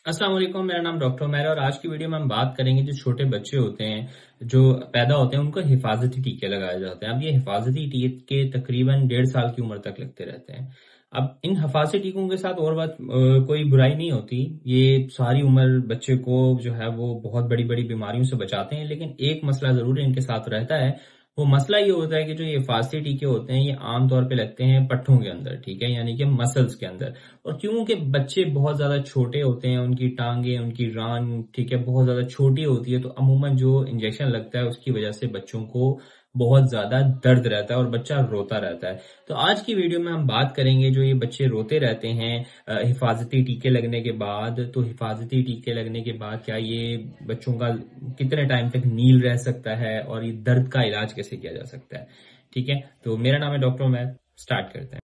अस्सलाम वालेकुम, मेरा नाम डॉक्टर उमैर है और आज की वीडियो में हम बात करेंगे जो छोटे बच्चे होते हैं जो पैदा होते हैं उनको हिफाजती टीके लगाए जाते हैं। अब ये हिफाजती टीके तकरीबन 1.5 साल की उम्र तक लगते रहते हैं। अब इन हिफाजती टीकों के साथ और बात कोई बुराई नहीं होती। ये सारी उम्र बच्चे को जो है वो बहुत बड़ी बड़ी बीमारियों से बचाते हैं, लेकिन एक मसला जरूर इनके साथ रहता है। वो मसला ये होता है कि जो ये हिफाजती टीके होते हैं ये आमतौर पे लगते हैं पट्ठों के अंदर, ठीक है, यानी कि मसल्स के अंदर। और क्योंकि बच्चे बहुत ज्यादा छोटे होते हैं, उनकी टांगे, उनकी रान, ठीक है, बहुत ज्यादा छोटी होती है, तो अमूमन जो इंजेक्शन लगता है उसकी वजह से बच्चों को बहुत ज्यादा दर्द रहता है और बच्चा रोता रहता है। तो आज की वीडियो में हम बात करेंगे जो ये बच्चे रोते रहते हैं हिफाजती टीके लगने के बाद। तो हिफाजती टीके लगने के बाद क्या ये बच्चों का कितने टाइम तक नील रह सकता है और ये दर्द का इलाज कैसे किया जा सकता है। ठीक है, तो मेरा नाम है डॉक्टर उमैर। स्टार्ट करते हैं।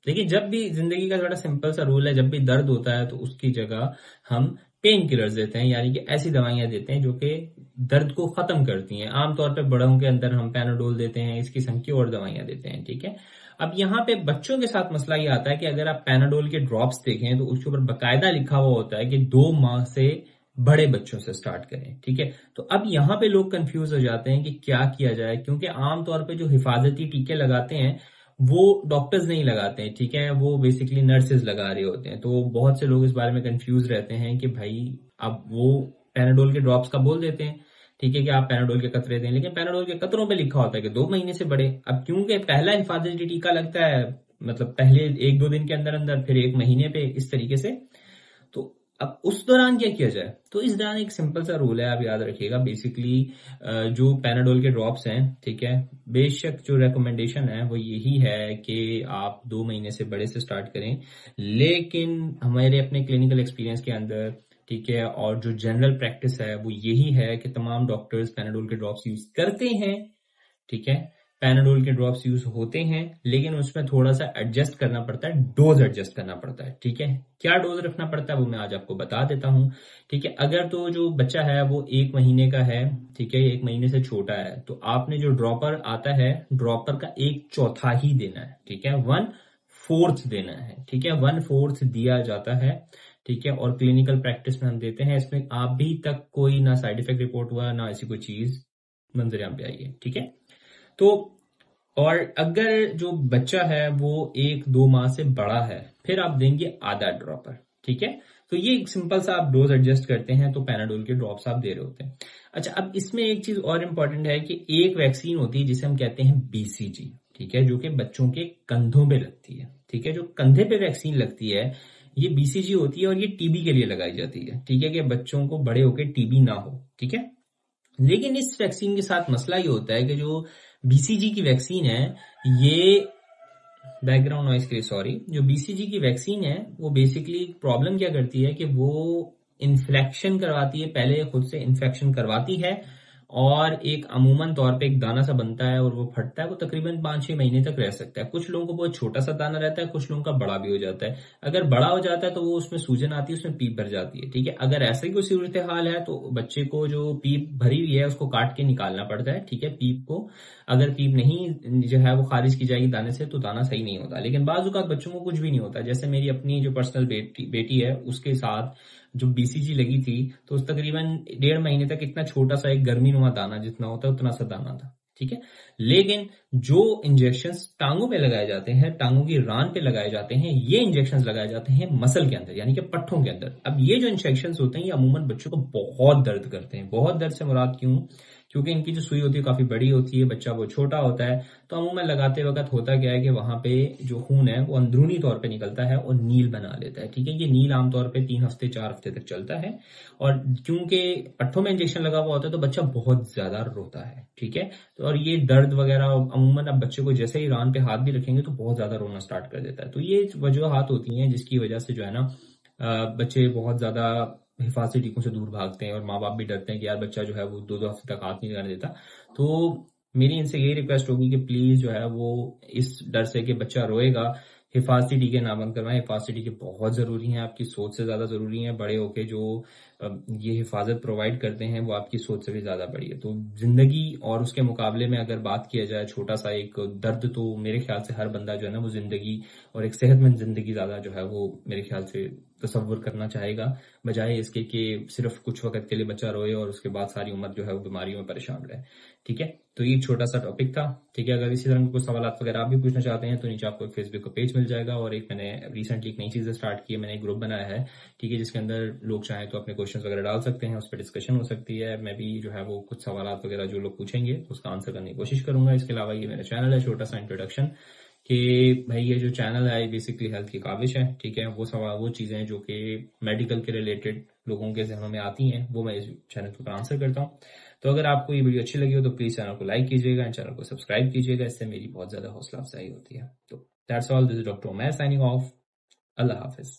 देखिए, जब भी जिंदगी का बड़ा सिंपल सा रूल है, जब भी दर्द होता है तो उसकी जगह हम पेन किलर्स देते हैं, यानी कि ऐसी दवाइयां देते हैं जो कि दर्द को खत्म करती हैं। आमतौर पर बड़ों के अंदर हम पैनाडोल देते हैं, इस किस्म की और दवाइयां देते हैं, ठीक है। अब यहाँ पे बच्चों के साथ मसला ये आता है कि अगर आप पैनाडोल के ड्रॉप्स देखें तो उसके ऊपर बकायदा लिखा हुआ होता है कि 2 माह से बड़े बच्चों से स्टार्ट करें, ठीक है। तो अब यहाँ पे लोग कंफ्यूज हो जाते हैं कि क्या किया जाए, क्योंकि आमतौर पे जो हिफाजती टीके लगाते हैं वो डॉक्टर्स नहीं लगाते हैं, ठीक है, वो बेसिकली नर्सेज लगा रहे होते हैं। तो बहुत से लोग इस बारे में कंफ्यूज रहते हैं कि भाई अब वो पैनाडोल के ड्रॉप्स का बोल देते हैं, ठीक है, कि आप पैनाडोल के कतरे दें, लेकिन पैनाडोल के कतरों पे लिखा होता है कि 2 महीने से बड़े। अब क्योंकि पहला हिफाजती टीका लगता है, मतलब पहले 1-2 दिन के अंदर अंदर, फिर 1 महीने पे, इस तरीके से। तो अब उस दौरान क्या किया जाए, तो इस दौरान एक सिंपल सा रूल है, आप याद रखिएगा। बेसिकली जो पैनाडोल के ड्रॉप्स हैं, ठीक है, बेशक जो रेकमेंडेशन है वो यही है कि आप 2 महीने से बड़े से स्टार्ट करें, लेकिन हमारे अपने क्लिनिकल एक्सपीरियंस के अंदर, ठीक है, और जो जनरल प्रैक्टिस है वो यही है कि तमाम डॉक्टर्स पैनाडोल के ड्रॉप्स यूज करते हैं, ठीक है। पैनाडोल के ड्रॉप्स यूज होते हैं, लेकिन उसमें थोड़ा सा एडजस्ट करना पड़ता है, डोज एडजस्ट करना पड़ता है, ठीक है। क्या डोज रखना पड़ता है वो मैं आज आपको बता देता हूं, ठीक है। अगर तो जो बच्चा है वो 1 महीने का है, ठीक है, 1 महीने से छोटा है, तो आपने जो ड्रॉपर आता है, ड्रॉपर का 1/4 ही देना है, ठीक है, 1/4 देना है, ठीक है, 1/4 दिया जाता है, ठीक है। और क्लिनिकल प्रैक्टिस में हम देते हैं, इसमें अभी तक कोई ना साइड इफेक्ट रिपोर्ट हुआ ना ऐसी कोई चीज मंजर आम पे आई है, ठीक है। तो और अगर जो बच्चा है वो 1-2 माह से बड़ा है, फिर आप देंगे आधा ड्रॉपर, ठीक है। तो ये एक सिंपल सा आप डोज एडजस्ट करते हैं, तो पैनाडोल के ड्रॉप्स आप दे रहे होते हैं। अच्छा, अब इसमें एक चीज और इंपॉर्टेंट है कि एक वैक्सीन होती है जिसे हम कहते हैं बीसीजी, ठीक है, जो कि बच्चों के कंधों पे लगती है, ठीक है। जो कंधे पे वैक्सीन लगती है ये बीसीजी होती है और ये टीबी के लिए लगाई जाती है, ठीक है, कि बच्चों को बड़े होकर टीबी ना हो, ठीक है। लेकिन इस वैक्सीन के साथ मसला ये होता है कि जो बीसीजी की वैक्सीन है, ये बैकग्राउंड नॉइस के लिए सॉरी, जो बीसीजी की वैक्सीन है वो बेसिकली प्रॉब्लम क्या करती है कि वो इन्फ्लेक्शन करवाती है, पहले खुद से इन्फेक्शन करवाती है, और एक अमूमन तौर पे एक दाना सा बनता है और वो फटता है। वो तकरीबन 5-6 महीने तक रह सकता है। कुछ लोगों को बहुत छोटा सा दाना रहता है, कुछ लोगों का बड़ा भी हो जाता है। अगर बड़ा हो जाता है तो वो उसमें सूजन आती है, उसमें पीप भर जाती है, ठीक है। अगर ऐसा ही कोई सूरत हाल है तो बच्चे को जो पीप भरी हुई है उसको काट के निकालना पड़ता है, ठीक है, पीप को। अगर पीप नहीं जो है वो खारिज की जाएगी दाने से, तो दाना सही नहीं होता। लेकिन बाज़ औक़ात बच्चों को कुछ भी नहीं होता, जैसे मेरी अपनी जो पर्सनल बेटी है उसके साथ जो बीसीजी लगी थी, तो उस तकरीबन 1.5 महीने तक इतना छोटा सा एक गर्मी नुमा दाना जितना होता है उतना सा दाना था, ठीक है। लेकिन जो इंजेक्शंस टांगों पे लगाए जाते हैं, टांगों की रान पे लगाए जाते हैं, ये इंजेक्शंस लगाए जाते हैं मसल के अंदर, यानी कि पट्ठों के अंदर। अब ये जो इंजेक्शंस होते हैं ये अमूमन बच्चों को बहुत दर्द करते हैं। बहुत दर्द से मुराद क्यों, क्योंकि इनकी जो सुई होती है काफी बड़ी होती है, बच्चा वो छोटा होता है, तो अमूमन लगाते वक्त होता क्या है कि वहां पे जो खून है वो अंदरूनी तौर पे निकलता है और नील बना लेता है, ठीक है। ये नील आमतौर पे 3 हफ्ते 4 हफ्ते तक चलता है, और क्योंकि पट्ठों में इंजेक्शन लगा हुआ होता है तो बच्चा बहुत ज्यादा रोता है, ठीक है। तो और ये दर्द वगैरह अमूमन अब बच्चे को जैसे ही रान पे हाथ भी रखेंगे तो बहुत ज्यादा रोना स्टार्ट कर देता है। तो ये वजूहात होती हैं जिसकी वजह से जो है ना बच्चे बहुत ज्यादा हिफाजती टीकों से दूर भागते हैं, और माँ बाप भी डरते हैं कि यार बच्चा जो है वो 2-2 हफ्ते तक हाथ नहीं लगाने देता। तो मेरी इनसे यही रिक्वेस्ट होगी कि प्लीज जो है वो इस डर से कि बच्चा रोएगा हिफाजती टीके ना बंद करवाएं। हिफाजती टीके बहुत जरूरी हैं, आपकी सोच से ज्यादा जरूरी हैं। बड़े होके जो ये हिफाजत प्रोवाइड करते हैं वो आपकी सोच से भी ज्यादा बड़ी है। तो जिंदगी और उसके मुकाबले में अगर बात किया जाए, छोटा सा एक दर्द, तो मेरे ख्याल से हर बंदा जो है ना वो जिंदगी और एक सेहतमंद जिंदगी ज्यादा जो है वो मेरे ख्याल से तसव्वुर करना चाहेगा, बजाय इसके कि सिर्फ कुछ वक्त के लिए बच्चा रोए और उसके बाद सारी उम्र जो है वो बीमारियों में परेशान रहे। ठीक है, तो ये छोटा सा टॉपिक था। ठीक है, अगर इसी तरह के कुछ सवाल वगैरह आप भी पूछना चाहते हैं तो नीचे आपको एक फेसबुक का पेज मिल जाएगा, और एक मैंने रिसेंटली एक नई चीज स्टार्ट की है, मैंने एक ग्रुप बनाया है। ठीक है, जिसके अंदर लोग चाहें तो अपने क्वेश्चंस वगैरह डाल सकते हैं, उस पर डिस्कशन हो सकती है। मैं भी जो है वो कुछ सवाल वगैरह जो लोग पूछेंगे तो उसका आंसर करने की कोशिश करूंगा। इसके अलावा ये मेरा चैनल है, छोटा सा इंट्रोडक्शन, कि भाई ये जो चैनल है बेसिकली हेल्थ की काविश है। ठीक है, वो सवाल वो चीजें जो कि मेडिकल के रिलेटेड लोगों के जहनों में आती हैं वो मैं इस चैनल के ऊपर आंसर करता हूँ। तो अगर आपको ये वीडियो अच्छी लगी हो तो प्लीज चैनल को लाइक कीजिएगा, चैनल को सब्सक्राइब कीजिएगा, इससे मेरी बहुत ज्यादा हौसला अफजाई होती है। तो that's all, this is doctor Umair signing off. Allah Hafiz.